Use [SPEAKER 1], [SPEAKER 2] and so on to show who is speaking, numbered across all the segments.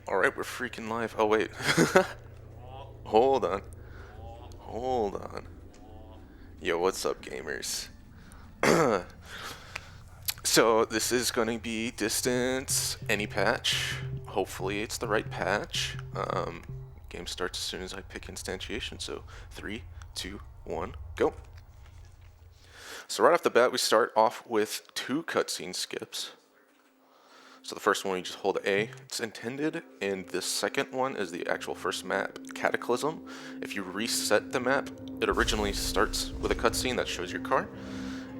[SPEAKER 1] Alright, we're freaking live. Oh, wait. Hold on. Hold on. Yo, what's up, gamers? So, this is going to be distance, any patch. Hopefully, it's the right patch. Game starts as soon as I pick instantiation. So, 3, 2, 1, go. So, right off the bat, we start off with 2 cutscene skips. So the first one, you just hold A, it's intended, and the second one is the actual first map, Cataclysm. If you reset the map, it originally starts with a cutscene that shows your car,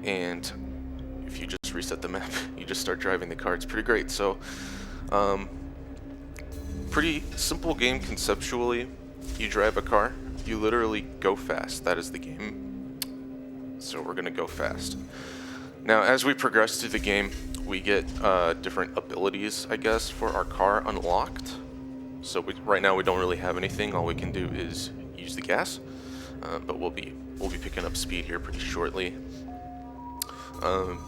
[SPEAKER 1] and if you just reset the map, you just start driving the car. It's pretty great. So, pretty simple game conceptually. You drive a car, you literally go fast. That is the game. So we're gonna go fast. Now, as we progress through the game, we get different abilities, I guess, for our car unlocked. So right now we don't really have anything. All we can do is use the gas, but we'll be picking up speed here pretty shortly. Kind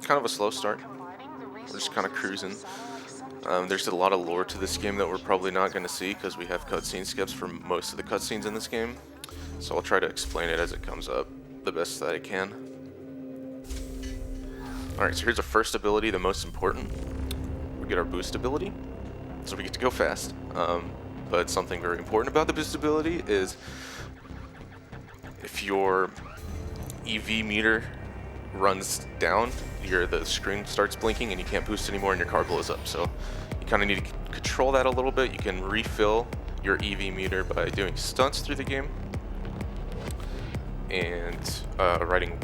[SPEAKER 1] of a slow start. We're just kind of cruising. There's a lot of lore to this game that we're probably not going to see because we have cutscene skips for most of the cutscenes in this game. So I'll try to explain it as it comes up the best that I can. Alright, so here's our first ability, the most important. We get our boost ability, so we get to go fast. But something very important about the boost ability is if your EV meter runs down, the screen starts blinking and you can't boost anymore and your car blows up. So you kind of need to control that a little bit. You can refill your EV meter by doing stunts through the game. And riding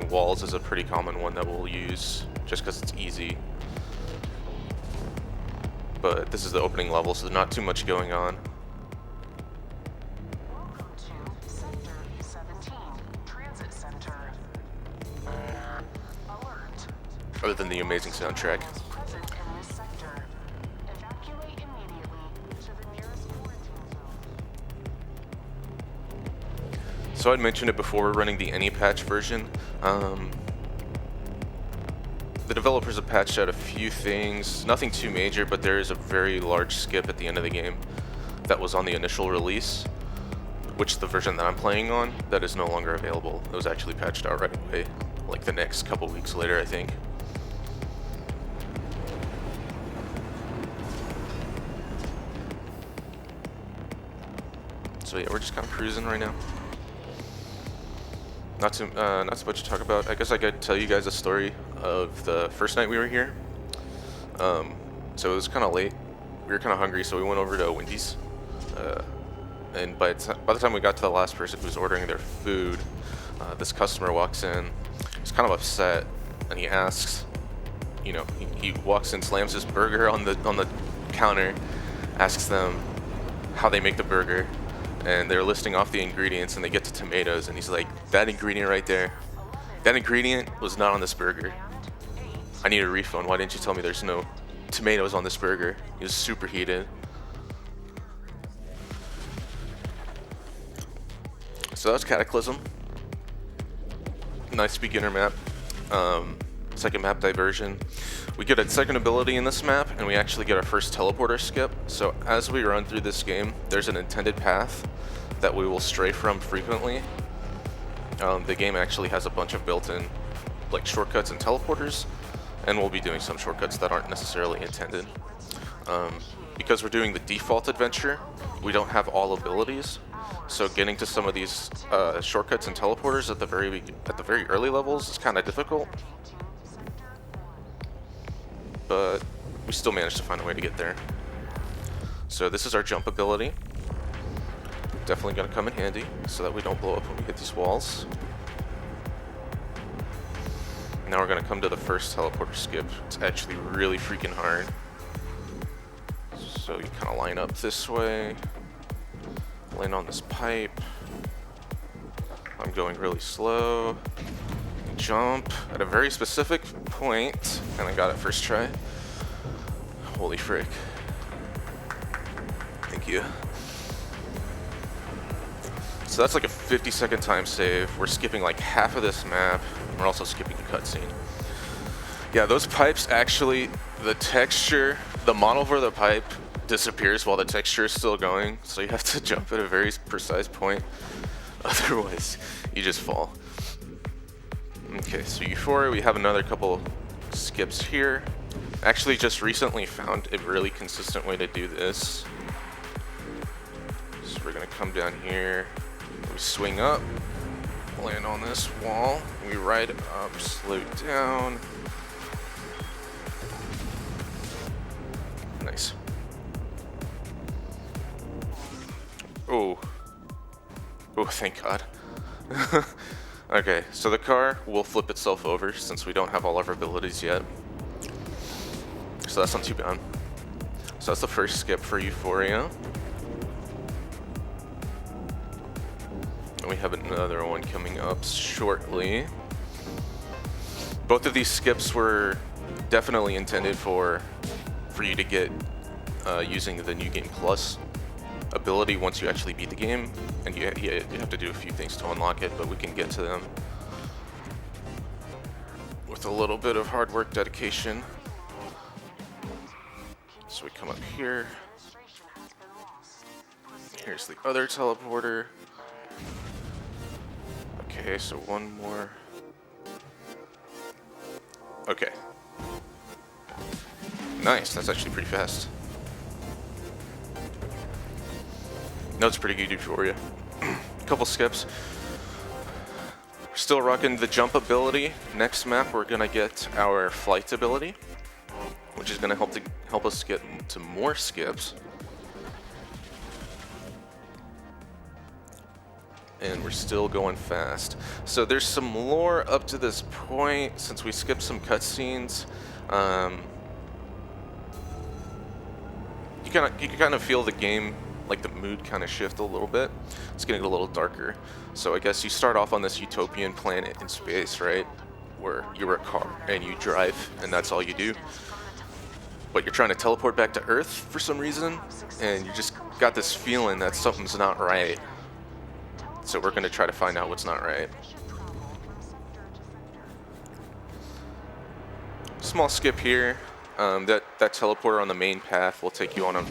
[SPEAKER 1] walls is a pretty common one that we'll use just because it's easy. But this is the opening level, so there's not too much going on.
[SPEAKER 2] Welcome to Sector 17, Transit Center. Alert.
[SPEAKER 1] Other than the amazing soundtrack.
[SPEAKER 2] Present in this sector. Evacuate immediately to the nearest quarantine zone.
[SPEAKER 1] So I'd mentioned it before, we're running the any patch version. The developers have patched out a few things, nothing too major, but there is a very large skip at the end of the game that was on the initial release, which the version that I'm playing on, that is no longer available. It was actually patched out right away, like the next couple weeks later, I think. So yeah, we're just kind of cruising right now. Not too much to talk about. I guess I could tell you guys a story of the first night we were here. So it was kind of late. We were kind of hungry, so we went over to Wendy's. And by the time we got to the last person who was ordering their food, this customer walks in. He's kind of upset, and he asks, you know, he walks in, slams his burger on the counter, asks them how they make the burger. And they're listing off the ingredients, and they get to tomatoes, and he's like, that ingredient right there, that ingredient was not on this burger. I need a refund. Why didn't you tell me there's no tomatoes on this burger? He was super heated. So that was Cataclysm. Nice beginner map. Second map, Diversion. We get a second ability in this map, and we actually get our first teleporter skip. So as we run through this game, there's an intended path that we will stray from frequently. The game actually has a bunch of built-in like shortcuts and teleporters, and we'll be doing some shortcuts that aren't necessarily intended. Because we're doing the default adventure, we don't have all abilities. So getting to some of these shortcuts and teleporters at the very early levels is kind of difficult. But we still managed to find a way to get there. So this is our jump ability. Definitely going to come in handy so that we don't blow up when we hit these walls. Now we're going to come to the first teleporter skip. It's actually really freaking hard. So you kind of line up this way, land on this pipe. I'm going really slow. Jump at a very specific point, and I got it first try. Holy frick. Thank you. So that's like a 50-second time save. We're skipping like half of this map. We're also skipping the cutscene. Yeah, those pipes actually the texture, the model for the pipe disappears while the texture is still going, so you have to jump at a very precise point, otherwise you just fall. Okay, so Euphoria, we have another couple skips here. Actually just recently found a really consistent way to do this. So we're gonna come down here, we swing up, land on this wall, we ride up, slow down. Nice. Oh. Oh, thank God. Okay, so the car will flip itself over since we don't have all of our abilities yet. So that's not too bad. So that's the first skip for Euphoria. And we have another one coming up shortly. Both of these skips were definitely intended for you to get using the New Game Plus ability once you actually beat the game, and you have to do a few things to unlock it, but we can get to them with a little bit of hard work, dedication. So we come up here. Here's the other teleporter. Okay, so one more. Okay. Nice, that's actually pretty fast. That's pretty good Euphoria. Couple skips. We're still rocking the jump ability. Next map we're gonna get our flight ability, which is gonna help us get to more skips. And we're still going fast. So there's some lore up to this point since we skipped some cutscenes. You can kind of feel the game, like the mood kind of shift a little bit. It's getting a little darker. So I guess you start off on this utopian planet in space, right? Where you're a car and you drive and that's all you do. But you're trying to teleport back to Earth for some reason, and you just got this feeling that something's not right. So we're gonna try to find out what's not right. Small skip here. That teleporter on the main path will take you on a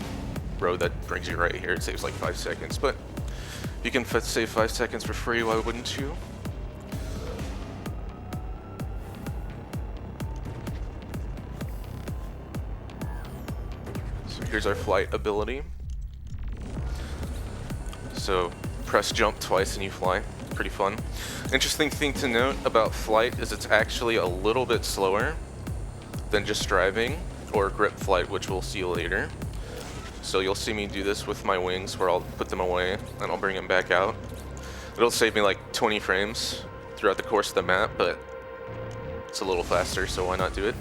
[SPEAKER 1] road that brings you right here. It saves like 5 seconds, but if you can save 5 seconds for free, why wouldn't you? So here's our flight ability. So press jump twice and you fly. Pretty fun. Interesting thing to note about flight is it's actually a little bit slower than just driving or grip flight, which we'll see later. So you'll see me do this with my wings, where I'll put them away and I'll bring them back out. It'll save me like 20 frames throughout the course of the map, but it's a little faster, so why not do it?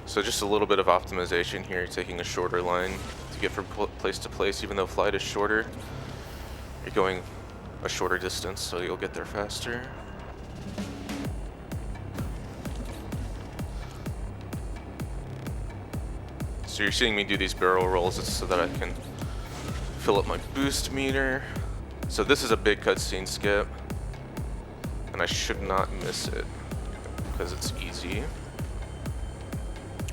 [SPEAKER 1] So just a little bit of optimization here, taking a shorter line to get from place to place. Even though flight is shorter, you're going a shorter distance, so you'll get there faster. So you're seeing me do these barrel rolls so that I can fill up my boost meter. So this is a big cutscene skip, and I should not miss it because it's easy.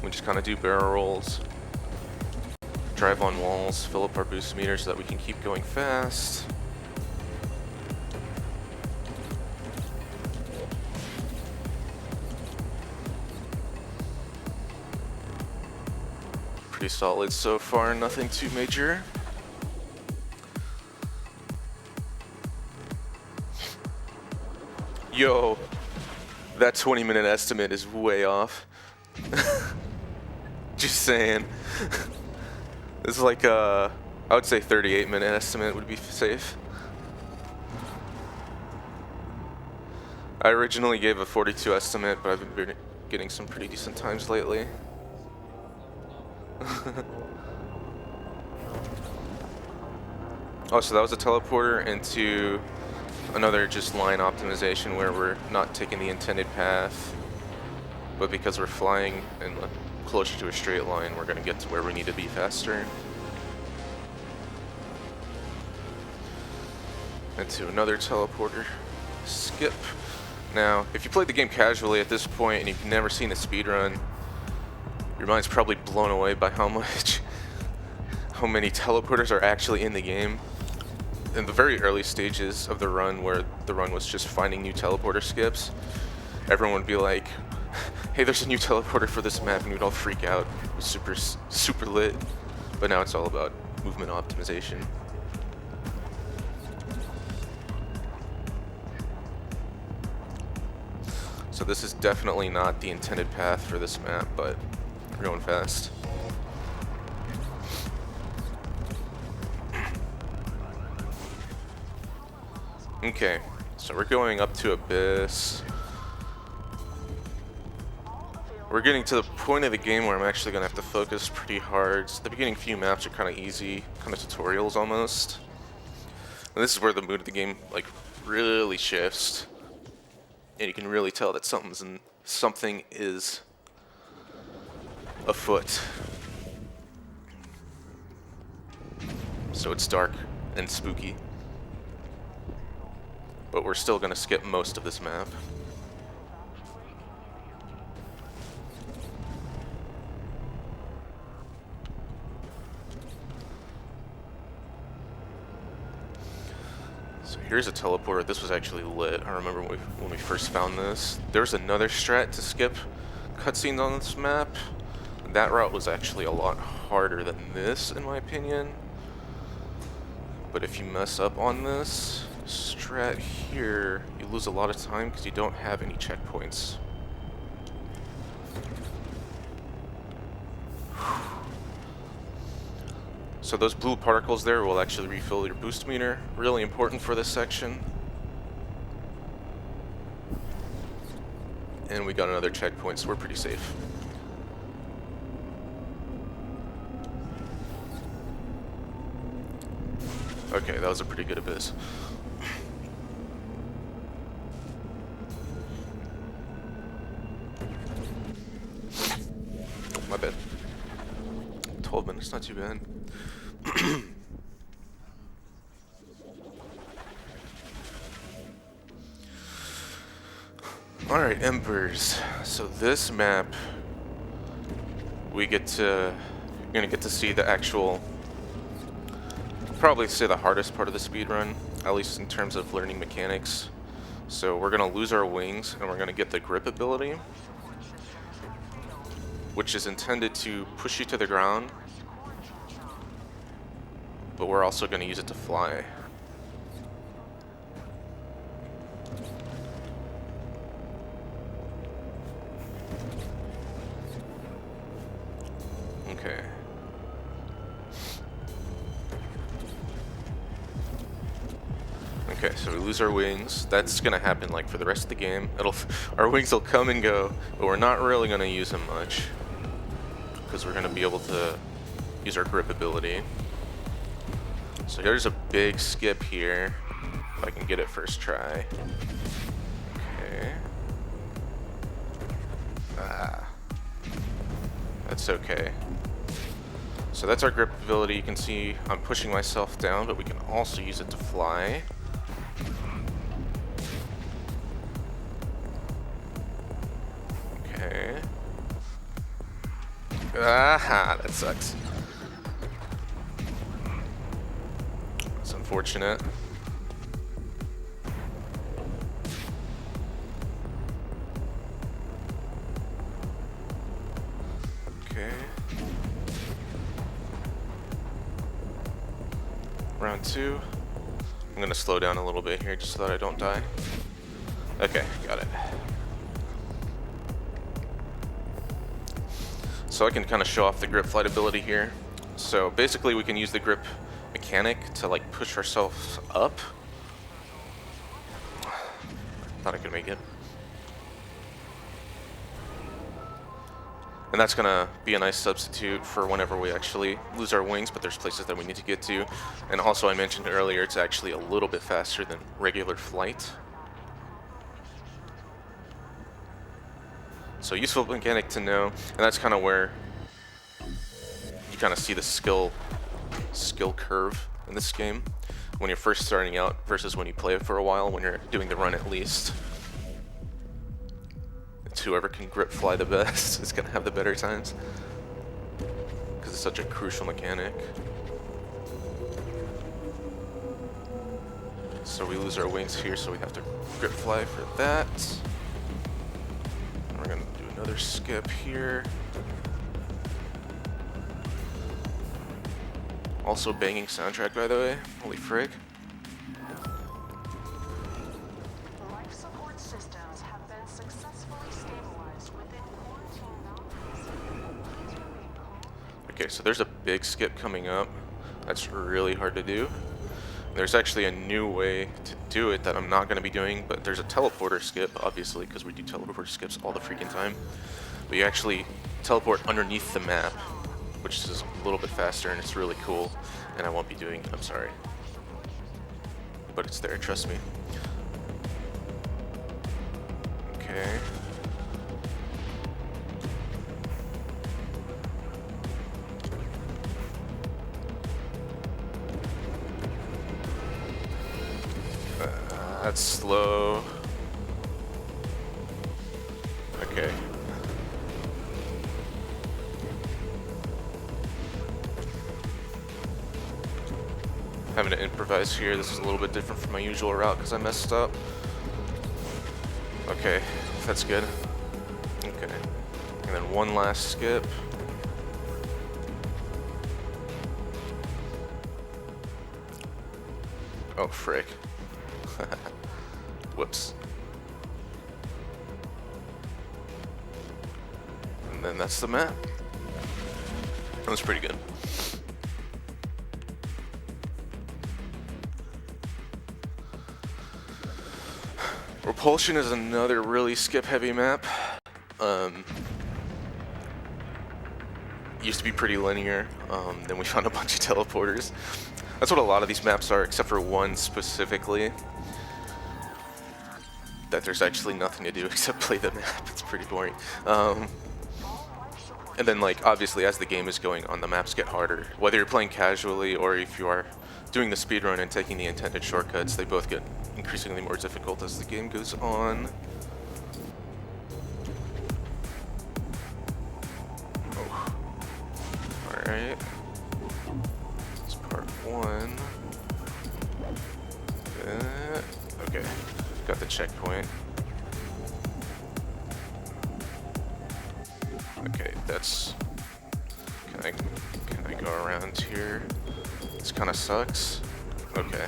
[SPEAKER 1] We just kind of do barrel rolls, drive on walls, fill up our boost meter so that we can keep going fast. Pretty solid so far, nothing too major. Yo, that 20-minute estimate is way off. Just saying. This is like I would say 38-minute estimate would be safe. I originally gave a 42 estimate, but I've been getting some pretty decent times lately. Oh, so that was a teleporter into another just line optimization where we're not taking the intended path. but because we're flying and closer to a straight line, we're going to get to where we need to be faster. Into another teleporter. Skip. Now, if you played the game casually at this point and you've never seen a speedrun, your mind's probably blown away by how many teleporters are actually in the game. In the very early stages of the run, where the run was just finding new teleporter skips, everyone would be like, hey, there's a new teleporter for this map, and we'd all freak out. It was super lit. But now it's all about movement optimization. So this is definitely not the intended path for this map, but we're going fast. Okay, so we're going up to Abyss. We're getting to the point of the game where I'm actually going to have to focus pretty hard. So the beginning few maps are kind of easy, kind of tutorials almost. And this is where the mood of the game like really shifts. And you can really tell that something is afoot. So it's dark and spooky. But we're still going to skip most of this map. So here's a teleporter. This was actually lit. I remember when we first found this. There was another strat to skip cutscenes on this map. That route was actually a lot harder than this, in my opinion. But if you mess up on this strat here, you lose a lot of time because you don't have any checkpoints. So those blue particles there will actually refill your boost meter. Really important for this section. And we got another checkpoint, so we're pretty safe. Okay, that was a pretty good Abyss. My bad. 12 minutes, not too bad. Alright, Embers. So this map, we're gonna get to see the actual, probably say the hardest part of the speedrun, at least in terms of learning mechanics. So we're gonna lose our wings and we're gonna get the grip ability, which is intended to push you to the ground, but we're also gonna use it to fly. Okay. Okay, so we lose our wings. That's gonna happen like for the rest of the game. Our wings will come and go, but we're not really gonna use them much because we're gonna be able to use our grip ability. So there's a big skip here. If I can get it first try. Okay. That's okay. So that's our grip ability. You can see I'm pushing myself down, but we can also use it to fly. Okay. Aha, that sucks. That's unfortunate. Okay. Round 2. I'm gonna slow down a little bit here just so that I don't die. Okay, got it. So I can kind of show off the grip flight ability here. So basically we can use the grip mechanic to like push ourselves up. Thought I could make it. And that's gonna be a nice substitute for whenever we actually lose our wings, but there's places that we need to get to. And also I mentioned earlier, it's actually a little bit faster than regular flight. So useful mechanic to know, and that's kind of where you kind of see the skill curve in this game when you're first starting out versus when you play it for a while, when you're doing the run at least. It's whoever can grip fly the best is gonna have the better times, because it's such a crucial mechanic. So we lose our wings here, so we have to grip fly for that. And we're gonna do another skip here. Also banging soundtrack, by the way. Holy frig.
[SPEAKER 2] Life support systems have been successfully stabilized within quarantine boundaries. Please remain calm.
[SPEAKER 1] Okay, so there's a big skip coming up. That's really hard to do. There's actually a new way to do it that I'm not going to be doing, but there's a teleporter skip, obviously, because we do teleporter skips all the freaking time. But you actually teleport underneath the map, which is a little bit faster, and it's really cool, and I won't be doing it, I'm sorry. But it's there, trust me. Okay. That's slow. Okay. Having to improvise here. This is a little bit different from my usual route because I messed up. Okay, that's good. Okay. And then one last skip. Oh, frick. Whoops. And then that's the map. That was pretty good. Repulsion is another really skip-heavy map. Used to be pretty linear. Then we found a bunch of teleporters. That's what a lot of these maps are, except for one specifically. That there's actually nothing to do except play the map. It's pretty boring. And then, like, obviously, as the game is going on, the maps get harder. Whether you're playing casually or if you are doing the speedrun and taking the intended shortcuts, they both get increasingly more difficult as the game goes on. Oh. Alright. That's part one. Okay. Got the checkpoint. Okay, that's... Can I go around here? This kind of sucks. Okay.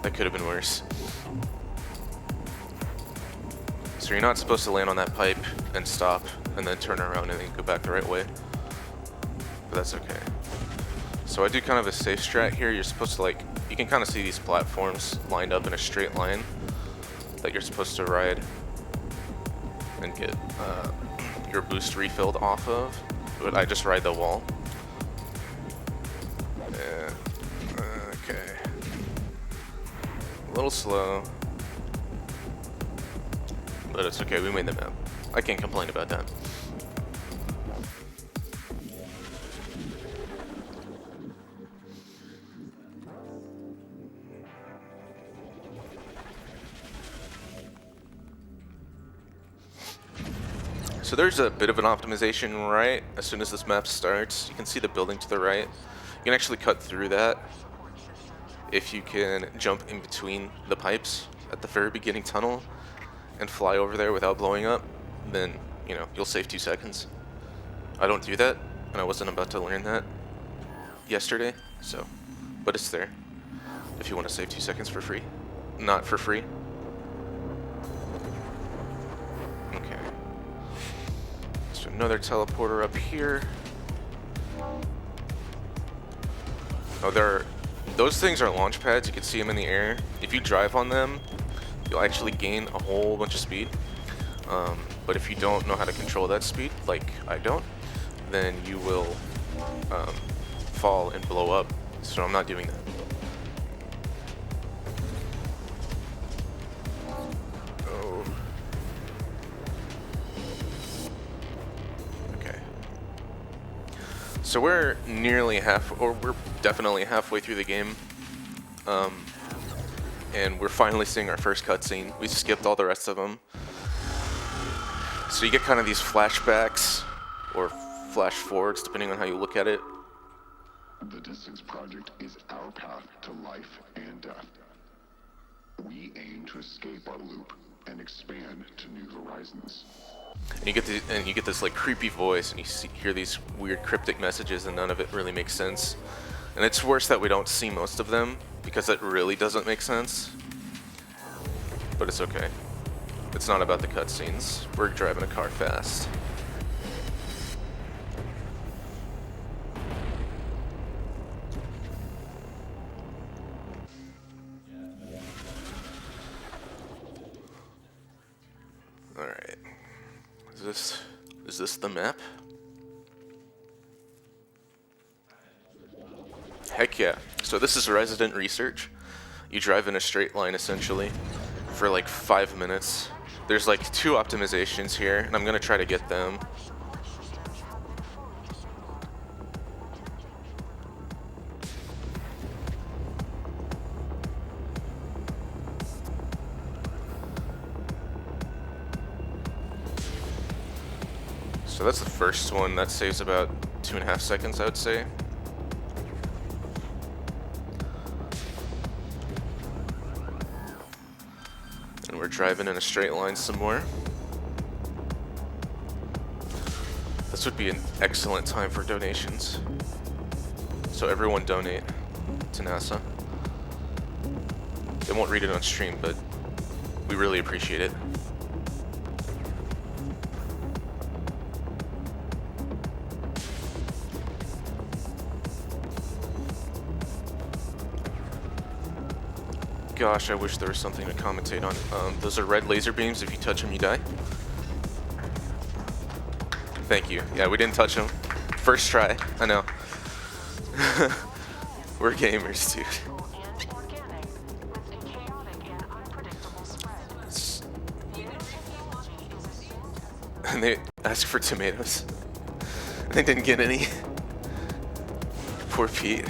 [SPEAKER 1] That could have been worse. So you're not supposed to land on that pipe and stop and then turn around and then go back the right way. But that's okay. So I do kind of a safe strat here. You're supposed to, like, you can kind of see these platforms lined up in a straight line that you're supposed to ride and get your boost refilled off of. But I just ride the wall. Yeah. Okay. A little slow. But it's okay, we made the map. I can't complain about that. So there's a bit of an optimization right as soon as this map starts. You can see the building to the right. You can actually cut through that if you can jump in between the pipes at the very beginning tunnel and fly over there without blowing up. Then, you know, you'll save 2 seconds. I don't do that, and I wasn't about to learn that yesterday, so, but it's there if you want to save 2 seconds for free. Not for free. Okay. So another teleporter up here. Oh, those things are launch pads. You can see them in the air. If you drive on them, you'll actually gain a whole bunch of speed. But if you don't know how to control that speed, like I don't, then you will fall and blow up. So I'm not doing that. Oh. So we're nearly or we're definitely halfway through the game. And we're finally seeing our first cutscene. We skipped all the rest of them. So you get kind of these flashbacks, or flash forwards, depending on how you look at it.
[SPEAKER 3] The Distance Project is our path to life and death. We aim to escape our loop and expand to new horizons.
[SPEAKER 1] And you get this like creepy voice, and you hear these weird cryptic messages, and none of it really makes sense. And it's worse that we don't see most of them, because it really doesn't make sense. But it's okay. It's not about the cutscenes. We're driving a car fast. Alright. Is this the map? Heck yeah. So this is resident research. You drive in a straight line essentially for like 5 minutes. There's like 2 optimizations here, and I'm gonna try to get them. So that's the first one. That saves about 2.5 seconds, I would say. And we're driving in a straight line some more. This would be an excellent time for donations. So everyone donate to NASA. They won't read it on stream, but we really appreciate it. Gosh, I wish there was something to commentate on. Those are red laser beams. If you touch them, you die. Thank you. Yeah, we didn't touch them. First try. I know. We're gamers, dude. And they asked for tomatoes. They didn't get any. Poor Pete.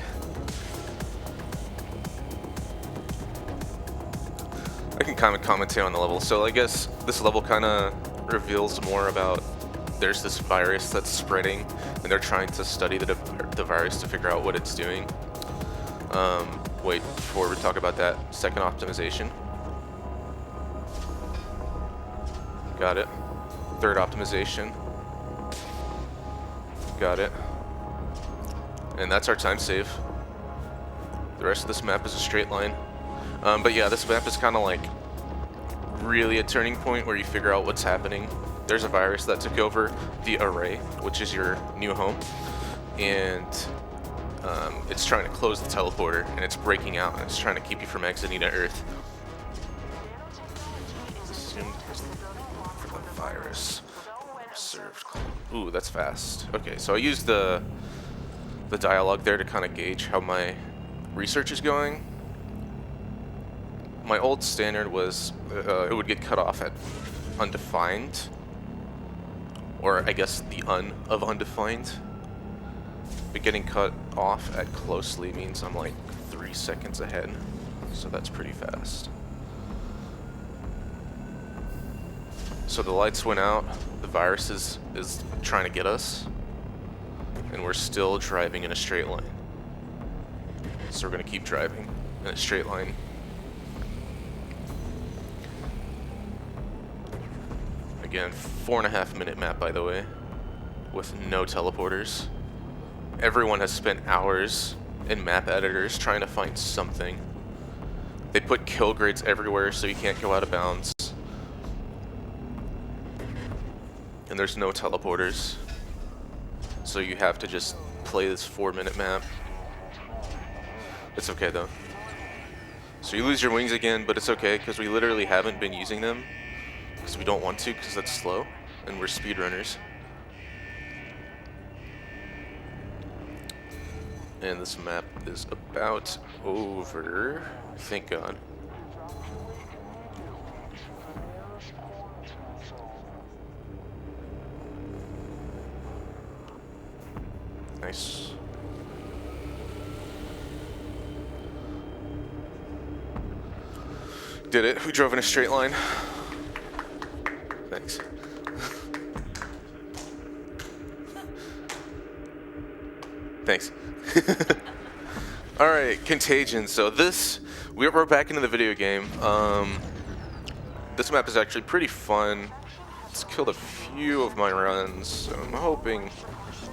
[SPEAKER 1] I can kind of commentate on the level. So I guess this level kind of reveals more about there's this virus that's spreading, and they're trying to study the virus to figure out what it's doing. Wait, before we talk about that, second optimization. Got it. Third optimization. Got it. And that's our time save. The rest of this map is a straight line. But yeah, this map is kind of like really a turning point where you figure out what's happening. There's a virus that took over the array, which is your new home, and it's trying to close the teleporter, and it's breaking out, and it's trying to keep you from exiting to Earth. Assumed for the virus. Observed. Ooh, that's fast. Okay, so I used the dialogue there to kind of gauge how my research is going. My old standard was it would get cut off at undefined, or I guess the of undefined. But getting cut off at closely means I'm like 3 seconds ahead, so that's pretty fast. So the lights went out, the virus is trying to get us, and we're still driving in a straight line. So we're gonna keep driving in a straight line. Again, 4.5 minute map, by the way, with no teleporters. Everyone has spent hours in map editors trying to find something. They put kill grids everywhere so you can't go out of bounds. And there's no teleporters. So you have to just play this 4-minute map. It's okay though. So you lose your wings again, but it's okay because we literally haven't been using them. Because we don't want to, because that's slow, and we're speedrunners. And this map is about over. Thank God. nice. Did it. We drove in a straight line. Thanks. Thanks. Alright, Contagion. So we're back into the video game. This map is actually pretty fun. It's killed a few of my runs, so I'm hoping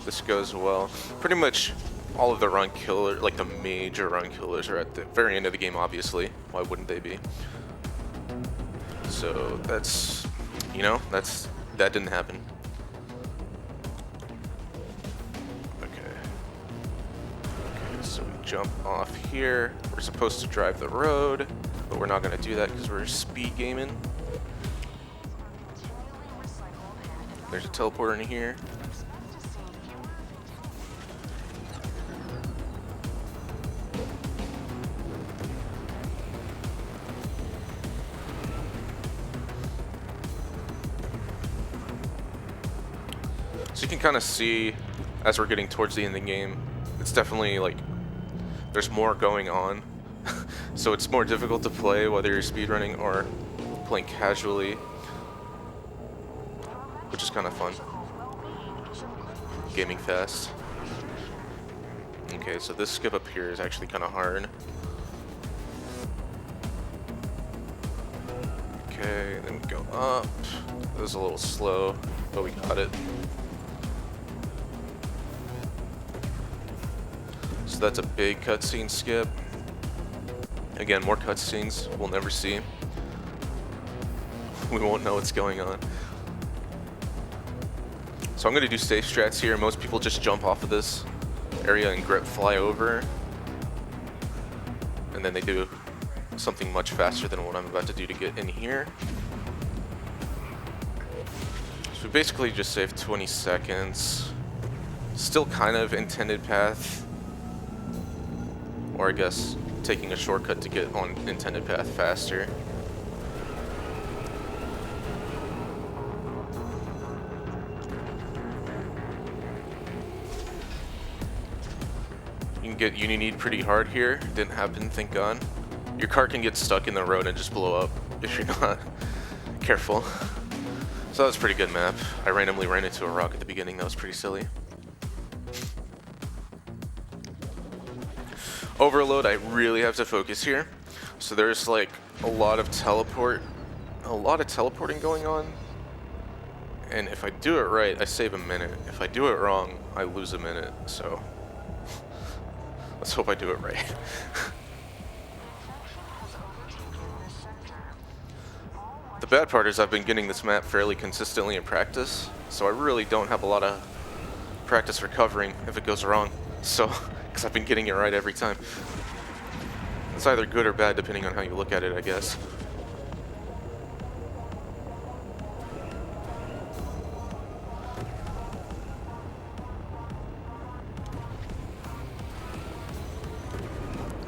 [SPEAKER 1] this goes well. Pretty much all of the run killers, like the major run killers, are at the very end of the game, obviously. Why wouldn't they be? So that's, you know, that didn't happen. Okay, so we jump off here. We're supposed to drive the road, but we're not going to do that because we're speed gaming. There's a teleporter in here. So you can kind of see as we're getting towards the end of the game, it's definitely like there's more going on. So it's more difficult to play whether you're speedrunning or playing casually, which is kind of fun. Gaming fast. Okay, so this skip up here is actually kind of hard. Okay, then we go up. It was a little slow, but we got it. So that's a big cutscene skip. Again, more cutscenes we'll never see. We won't know what's going on. So I'm going to do safe strats here. Most people just jump off of this area and grip fly over. And then they do something much faster than what I'm about to do to get in here. So we basically just saved 20 seconds. Still kind of intended path. Or I guess taking a shortcut to get on intended path faster. You can get uni-need pretty hard here. Didn't happen, thank God. Your car can get stuck in the road and just blow up if you're not careful. So that was a pretty good map. I randomly ran into a rock at the beginning. That was pretty silly. Overload, I really have to focus here. So there's like a lot of teleporting going on. And if I do it right, I save a minute. If I do it wrong, I lose a minute. So let's hope I do it right. The bad part is I've been getting this map fairly consistently in practice, so I really don't have a lot of practice recovering if it goes wrong. So, because I've been getting it right every time. It's either good or bad depending on how you look at it, I guess.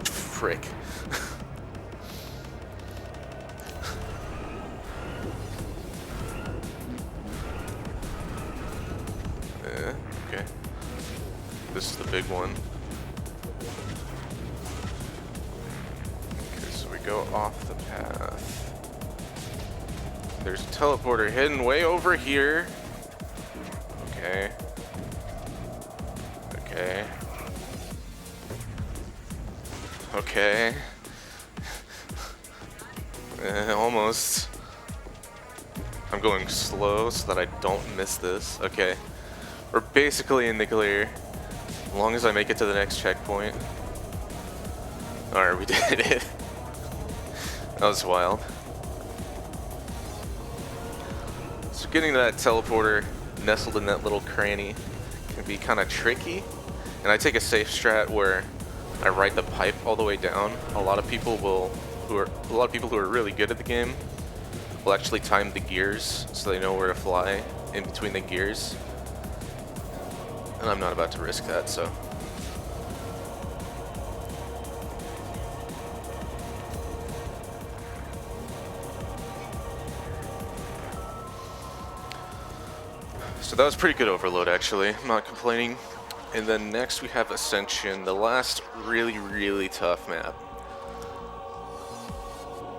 [SPEAKER 1] Frick. Okay. This is the big one. Okay, so we go off the path. There's a teleporter hidden way over here. Okay. Okay. Okay. Almost. I'm going slow so that I don't miss this. Okay. We're basically in the clear. As long as I make it to the next checkpoint. Alright, we did it. That was wild. So getting to that teleporter nestled in that little cranny can be kind of tricky. And I take a safe strat where I ride the pipe all the way down. A lot of people who are really good at the game will actually time the gears so they know where to fly in between the gears. And I'm not about to risk that, so. So that was pretty good overload, actually. I'm not complaining. And then next we have Ascension, the last really tough map.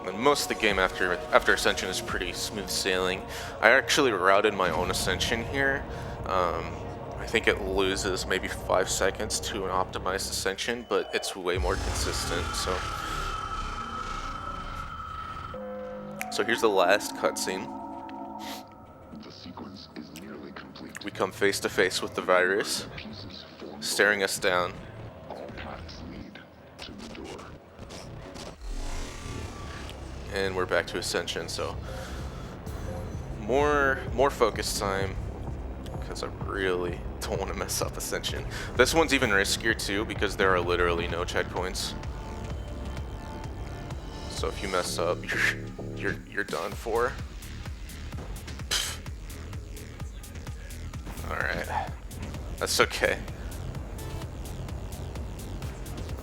[SPEAKER 1] And most of the game after Ascension is pretty smooth sailing. I actually routed my own Ascension here. I think it loses maybe 5 seconds to an optimized Ascension, but it's way more consistent. So here's the last cutscene.
[SPEAKER 3] The sequence is nearly complete.
[SPEAKER 1] We come face to face with the virus,
[SPEAKER 3] The pieces form
[SPEAKER 1] staring us down.
[SPEAKER 3] all paths lead to the door.
[SPEAKER 1] And we're back to Ascension, so more focus time, because I really don't want to mess up Ascension. This one's even riskier too, because there are literally no checkpoints. So if you mess up, you're done for. Alright. That's okay.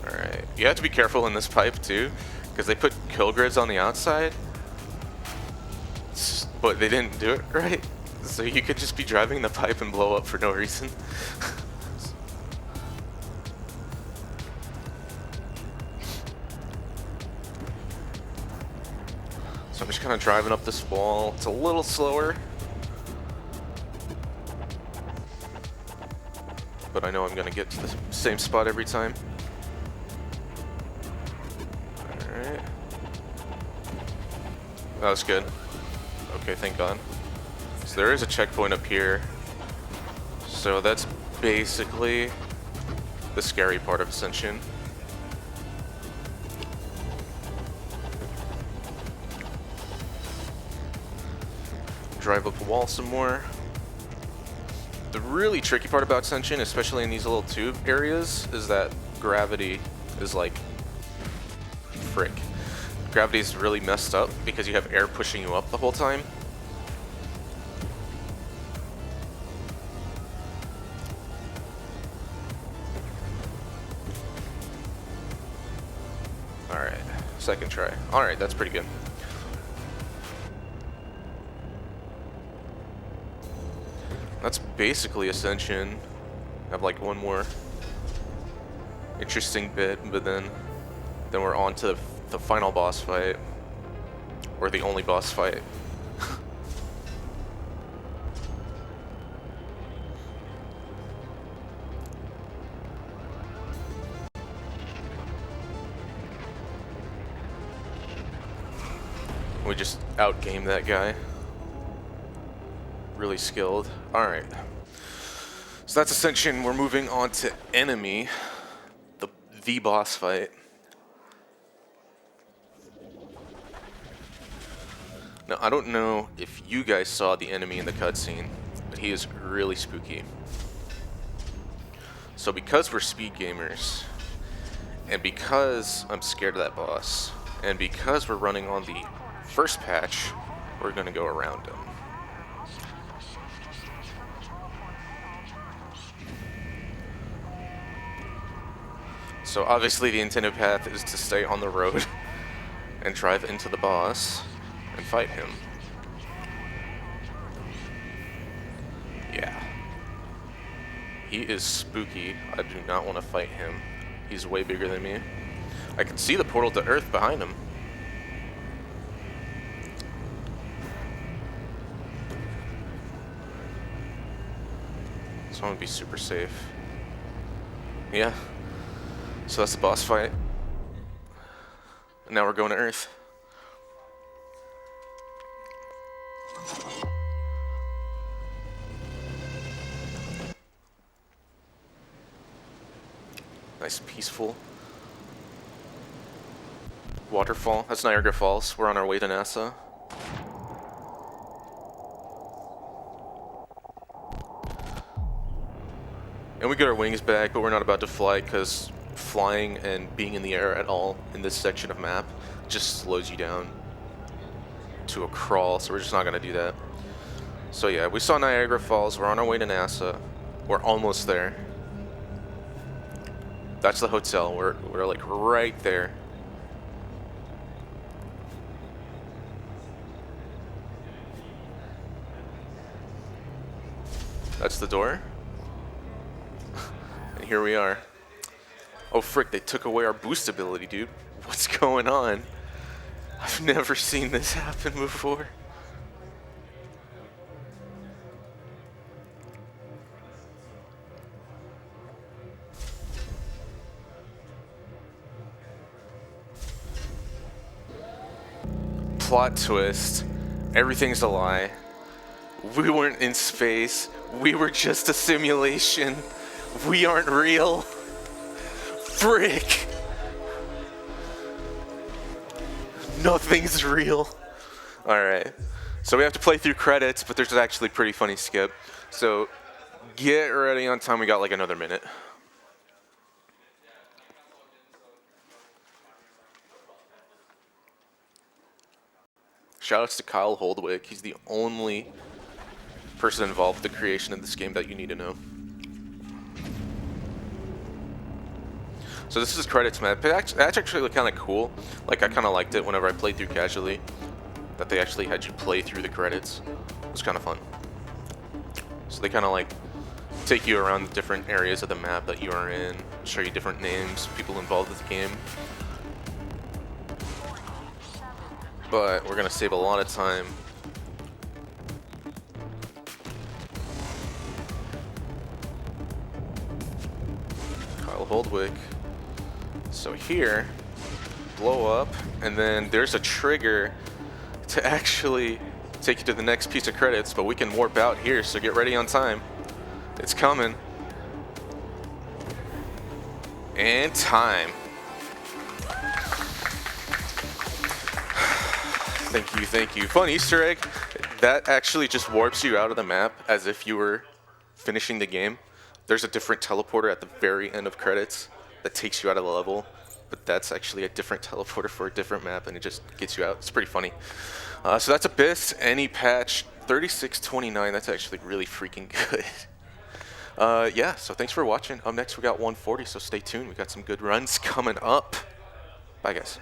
[SPEAKER 1] Alright. You have to be careful in this pipe too, because they put kill grids on the outside, but they didn't do it right. So you could just be driving the pipe and blow up for no reason. So I'm just kind of driving up this wall. It's a little slower, but I know I'm going to get to the same spot every time. Alright. That was good. Okay, thank God. So there is a checkpoint up here. So that's basically the scary part of Ascension. Drive up a wall some more. The really tricky part about Ascension, especially in these little tube areas, is that gravity is like frick. Gravity is really messed up because you have air pushing you up the whole time. Alright, second try. Alright, that's pretty good. That's basically Ascension. I have like one more interesting bit, but then we're on to the final boss fight, or the only boss fight. We just outgamed that guy. Really skilled. Alright. So that's Ascension. We're moving on to Enemy, the boss fight. Now, I don't know if you guys saw the enemy in the cutscene, but he is really spooky. So because we're speed gamers, and because I'm scared of that boss, and because we're running on the first patch, we're gonna go around him. So obviously the intended path is to stay on the road and drive into the boss and fight him. Yeah. He is spooky. I do not want to fight him. He's way bigger than me. I can see the portal to Earth behind him. So I want to be super safe. Yeah. So that's the boss fight. And now we're going to Earth. Nice peaceful waterfall. That's Niagara Falls. We're on our way to NASA. And we get our wings back, but we're not about to fly because flying and being in the air at all in this section of map just slows you down to a crawl, so we're just not going to do that. So yeah, we saw Niagara Falls. We're on our way to NASA. We're almost there. That's the hotel. We're like right there. That's the door. here we are. Oh frick, they took away our boost ability, dude. What's going on? I've never seen this happen before. Plot twist. Everything's a lie. We weren't in space. We were just a simulation. We aren't real. Frick. Nothing's real. Alright. So we have to play through credits, but there's actually a pretty funny skip. So get ready on time. We got like another minute. Shoutouts to Kyle Holdwick. He's the only person involved with the creation of this game that you need to know. So this is credits map. That's actually kind of cool. Like, I kind of liked it whenever I played through casually, that they actually had you play through the credits. It was kind of fun. So they kind of like take you around the different areas of the map that you are in, show you different names, people involved with the game. But we're gonna save a lot of time. Kyle Holdwick. So here, blow up, and then there's a trigger to actually take you to the next piece of credits, but we can warp out here, so get ready on time. It's coming. And time. Thank you, thank you. Fun Easter egg. That actually just warps you out of the map as if you were finishing the game. There's a different teleporter at the very end of credits that takes you out of the level, but that's actually a different teleporter for a different map, and it just gets you out. It's pretty funny. So that's Abyss, any patch 3629. That's actually really freaking good. Yeah, so thanks for watching. Up next we got 140, so stay tuned. We got some good runs coming up. Bye, guys.